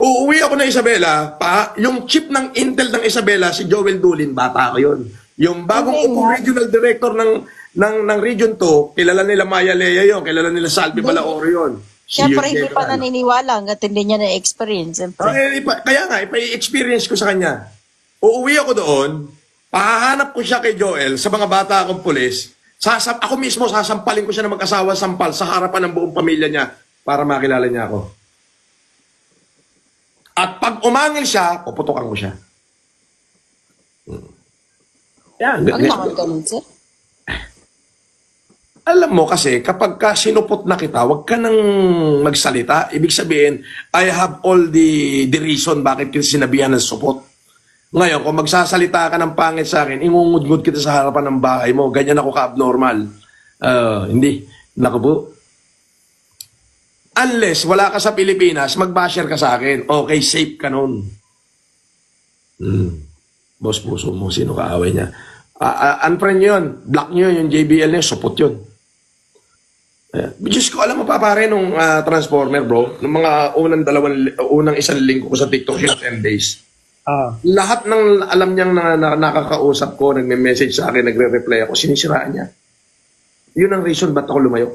uuwi ako ng Isabela, yung chief ng Intel ng Isabela, si Joel Dulin, bata ko yun. Yung bagong regional director ng Region 2, kilala nila Maya Lea yun, kilala nila Salvi Balaoro yun. Siyempre, hindi pa naniniwala hanggat hindi niya na-experience. Kaya nga, ipa-experience ko sa kanya. Uuwi ako doon, pahahanap ko siya kay Joel sa mga bata akong pulis. Ako mismo, sasampalin ko siya na mag-asawa sampal sa harapan ng buong pamilya niya para makilala niya ako. At pag umangil siya, puputokan ko siya. Yan. Ang naman ganun, sir. Alam mo kasi, kapag sinupot na kita, huwag ka nang magsalita. Ibig sabihin, I have all the reason bakit kita sinabihan ng supot. Ngayon, kung magsasalita ka ng pangit sa akin, ingungudgod kita sa harapan ng bahay mo, ganyan ako ka-abnormal. Hindi. Naku po. Unless wala ka sa Pilipinas, mag-basher ka sa akin. Okay, safe ka nun. Boss puso mo, sino kaaway niya? Unfriend nyo yun. Block nyo yung JBL niya, support yun. Diyos ko, alam mo pa pare nung Transformer bro, nung mga unang isang linggo ko sa TikTok yun, 10 days. Lahat ng alam niyang nakakausap ko, nagme-message sa akin, nagre-reply ako, sinisiraan niya. Yun ang reason ba't ako lumayo.